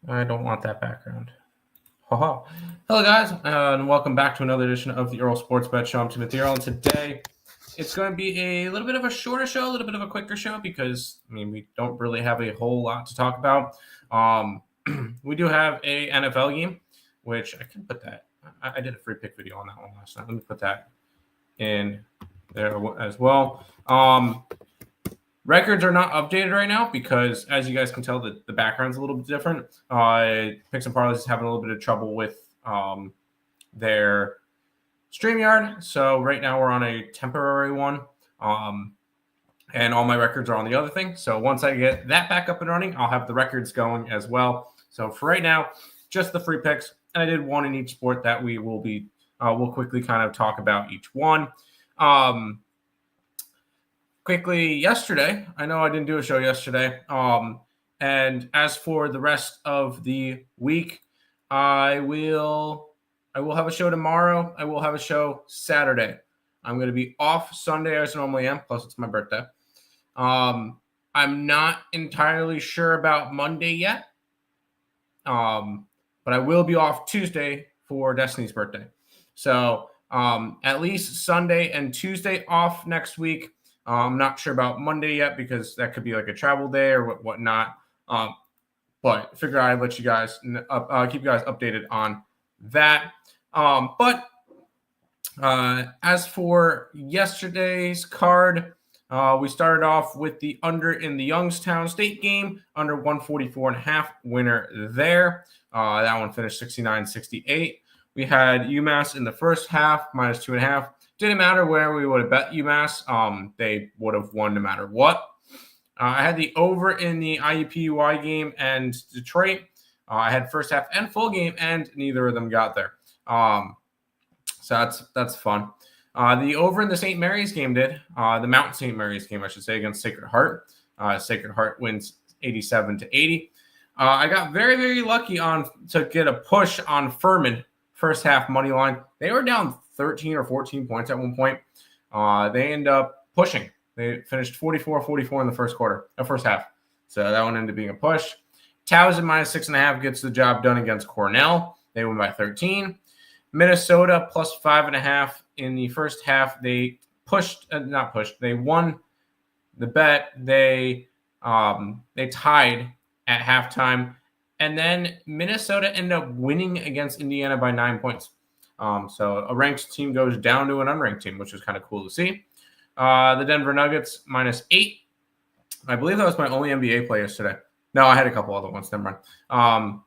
I don't want that background. Haha. Hello, guys, and welcome back to another edition of the Earle Sports Bet Show. I'm Timothy Earle, and today it's going to be a little bit of a shorter show, a little bit of a quicker show because, we don't really have a whole lot to talk about. We do have a NFL game, which I can put that. I did a free pick video on that one last night. Let me put that in there as well. Records are not updated right now because, as you guys can tell, the background's a little bit different. Picks and Parleys is having a little bit of trouble with their StreamYard. So right now we're on a temporary one. And all my records are on the other thing. So once I get that back up and running, I'll have the records going as well. So for right now, just the free picks. And I did one in each sport that we will be, we'll quickly kind of talk about each one. Quickly yesterday, I know I didn't do a show yesterday. And as for the rest of the week, I will have a show tomorrow. I will have a show Saturday. I'm going to be off Sunday as I normally am. Plus, it's my birthday. I'm not entirely sure about Monday yet. But I will be off Tuesday for Destiny's birthday. So at least Sunday and Tuesday off next week. I'm not sure about Monday yet because that could be like a travel day or whatnot. But figure I'd let you guys keep you guys updated on that. But as for yesterday's card, we started off with the under in the Youngstown State game, under 144.5 winner there. That one finished 69-68. We had UMass in the first half, minus 2.5. Didn't matter where we would have bet UMass. They would have won no matter what. I had the over in the IUPUI game and Detroit. I had first half and full game, and neither of them got there. So that's fun. The over in the St. Mary's game did. The Mount St. Mary's game, I should say, against Sacred Heart. Sacred Heart wins 87-80. I got very, very lucky to get a push on Furman first half money line. They were down 13 or 14 points at one point. They end up pushing. They finished 44-44 in the first half. So that one ended up being a push. Towson minus 6.5 gets the job done against Cornell. They win by 13. Minnesota plus 5.5 in the first half. They They won the bet. They tied at halftime. And then Minnesota ended up winning against Indiana by 9 points. So a ranked team goes down to an unranked team, which is kind of cool to see. The Denver Nuggets minus 8. I believe that was my only NBA play yesterday. No, I had a couple other ones. Never mind.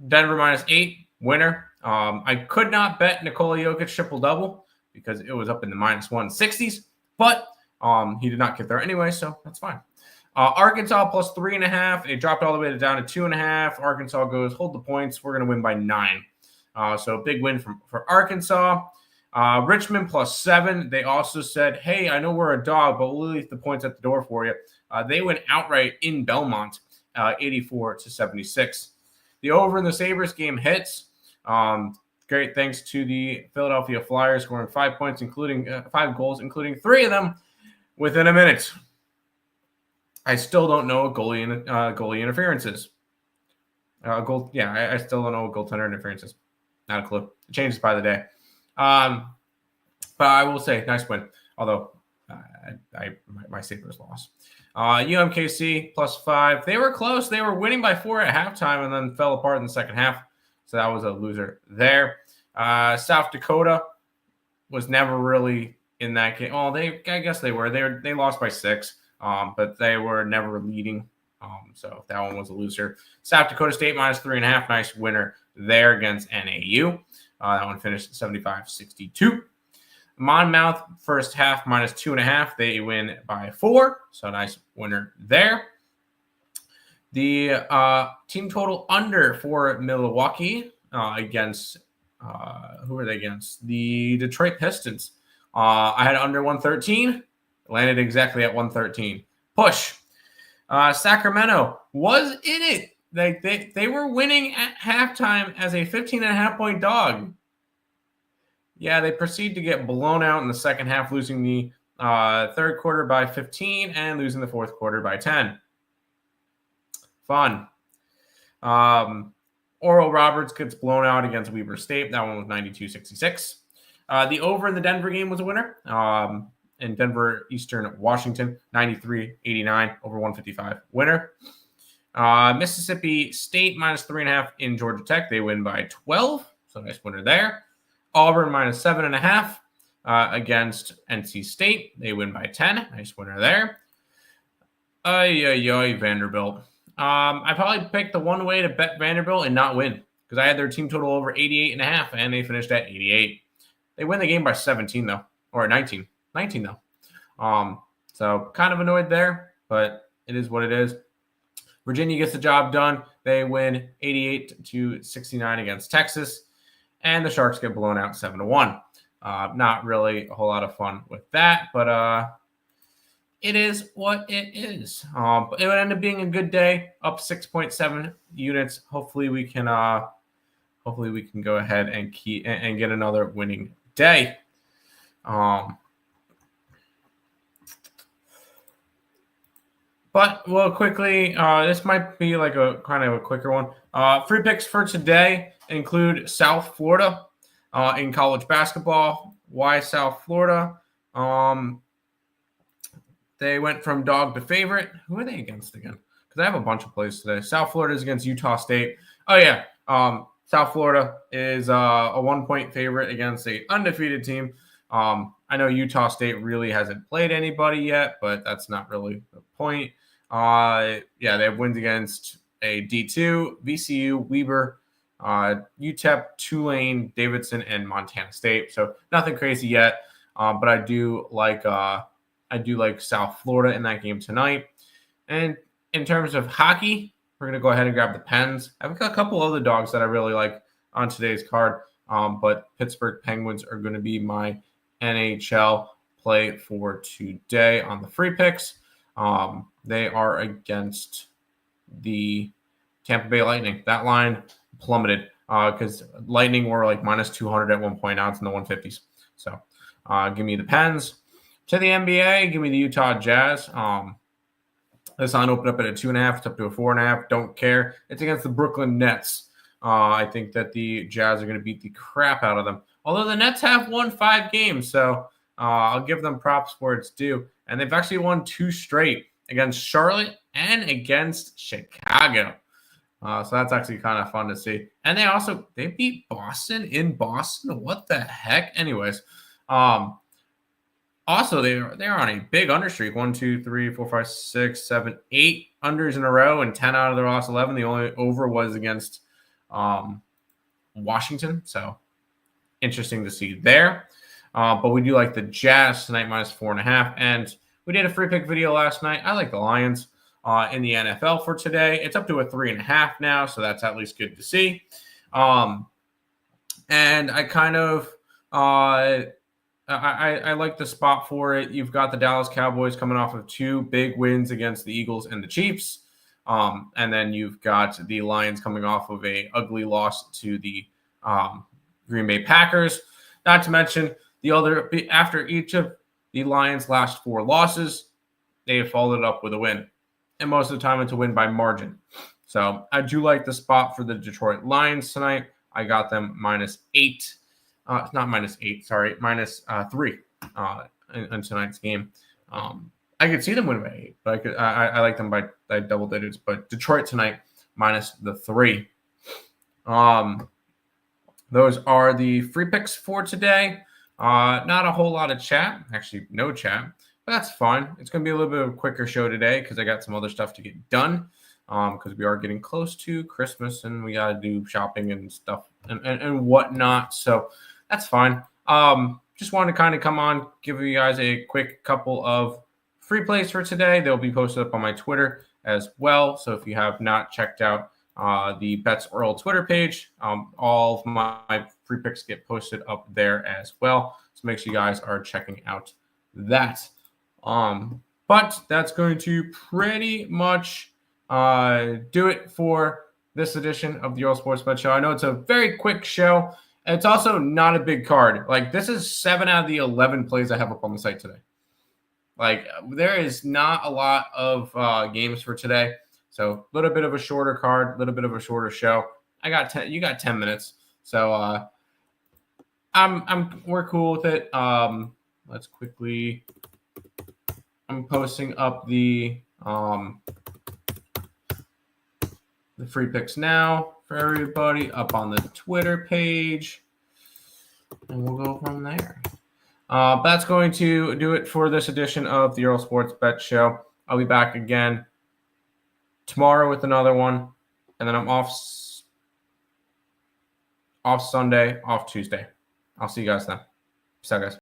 Denver minus 8, winner. I could not bet Nikola Jokic triple-double because it was up in the minus 160s, but he did not get there anyway, so that's fine. Arkansas plus 3.5. It dropped all the way down to 2.5. Arkansas goes, hold the points. We're going to win by 9. So a big win for Arkansas. Richmond plus 7. They also said, hey, I know we're a dog, but we'll leave the points at the door for you. They went outright in Belmont, 84-76. The over in the Sabres game hits. Great thanks to the Philadelphia Flyers scoring 5 points, including 5 goals, including 3 of them within a minute. I still don't know what goalie interference is. I still don't know what goaltender interference is. Not a clue. It changes by the day. But I will say, nice win. Although my Sabres lost. UMKC plus 5. They were close. They were winning by 4 at halftime and then fell apart in the second half. So that was a loser there. South Dakota was never really in that game. Well, I guess they were. They lost by 6. But they were never leading. So that one was a loser. South Dakota State minus 3.5. Nice winner there against NAU. That one finished 75-62. Monmouth first half minus 2.5. They win by 4. So nice winner there. The team total under for Milwaukee against who are they against? The Detroit Pistons. I had under 113. Landed exactly at 113. Push. Sacramento was in it. They were winning at halftime as a 15.5-point dog. Yeah, they proceed to get blown out in the second half, losing the third quarter by 15 and losing the fourth quarter by 10. Fun. Oral Roberts gets blown out against Weber State. That one was 92-66. The over in the Denver game was a winner. In Denver, Eastern Washington, 93-89, over 155 winner. Mississippi State minus 3.5 in Georgia Tech. They win by 12. So nice winner there. Auburn minus 7.5 against NC State. They win by 10. Nice winner there. Vanderbilt. I probably picked the one way to bet Vanderbilt and not win because I had their team total over 88.5 and they finished at 88. They win the game by 17 though, or 19 though. So kind of annoyed there, but it is what it is. Virginia gets the job done. They win 88-69 against Texas, and the Sharks get blown out 7-1. Not really a whole lot of fun with that, but it is what it is. But it would end up being a good day, up 6.7 units. Hopefully we can go ahead and get another winning day. But we'll quickly, this might be like a kind of a quicker one. Free picks for today include South Florida in college basketball. Why South Florida? They went from dog to favorite. Who are they against again? Because I have a bunch of plays today. South Florida is against Utah State. Oh, yeah. South Florida is a 1-point favorite against an undefeated team. I know Utah State really hasn't played anybody yet, but that's not really the point. They have wins against a D2, VCU, Weber, UTEP, Tulane, Davidson, and Montana State. So nothing crazy yet, but I do like South Florida in that game tonight. And in terms of hockey, we're going to go ahead and grab the Pens. I've got a couple other dogs that I really like on today's card, but Pittsburgh Penguins are going to be my NHL play for today on the free picks. They are against the Tampa Bay Lightning. That line plummeted because Lightning were like minus 200 at one point. Now it's in the 150s. So give me the Pens. To the NBA, give me the Utah Jazz. This line opened up at a 2.5. It's up to a 4.5. Don't care. It's against the Brooklyn Nets. I think that the Jazz are going to beat the crap out of them. Although the Nets have won 5 games, so I'll give them props where it's due. And they've actually won 2 straight against Charlotte and against Chicago. So that's actually kind of fun to see. And they beat Boston in Boston. What the heck? Anyways, also they're on a big under streak. 1, 2, 3, 4, 5, 6, 7, 8 unders in a row, and 10 out of their last 11. The only over was against Washington. So interesting to see there. But we do like the Jazz tonight minus 4.5. And we did a free pick video last night. I like the Lions in the NFL for today. It's up to a 3.5 now, so that's at least good to see. And I kind of I like the spot for it. You've got the Dallas Cowboys coming off of 2 big wins against the Eagles and the Chiefs. And then you've got the Lions coming off of a ugly loss to the Green Bay Packers. Not to mention after each of the Lions' last 4 losses, they have followed it up with a win. And most of the time it's a win by margin. So I do like the spot for the Detroit Lions tonight. I got them minus 8. Not minus 8, sorry, minus 3 in tonight's game. I could see them win by 8, but I like them by double digits. But Detroit tonight minus the 3. Those are the free picks for today. Not a whole lot of chat, actually no chat, but that's fine. It's going to be a little bit of a quicker show today because I got some other stuff to get done because we are getting close to Christmas and we got to do shopping and stuff and whatnot. So that's fine. Just wanted to kind of come on, give you guys a quick couple of free plays for today. They'll be posted up on my Twitter as well. So if you have not checked out the Bets Earle Twitter page, all of my free picks get posted up there as well. So make sure you guys are checking out that. But that's going to pretty much do it for this edition of the Earle Sports Bet Show. I know it's a very quick show. It's also not a big card. Like, this is 7 out of the 11 plays I have up on the site today. Like, there is not a lot of games for today. So a little bit of a shorter card, a little bit of a shorter show. You got 10 minutes. So we're cool with it. Let's quickly, I'm posting up the free picks now for everybody up on the Twitter page, and we'll go from there. That's going to do it for this edition of the Earle Sports Bet Show. I'll be back again tomorrow with another one, and then I'm off Sunday, off Tuesday. I'll see you guys then. Peace out, guys.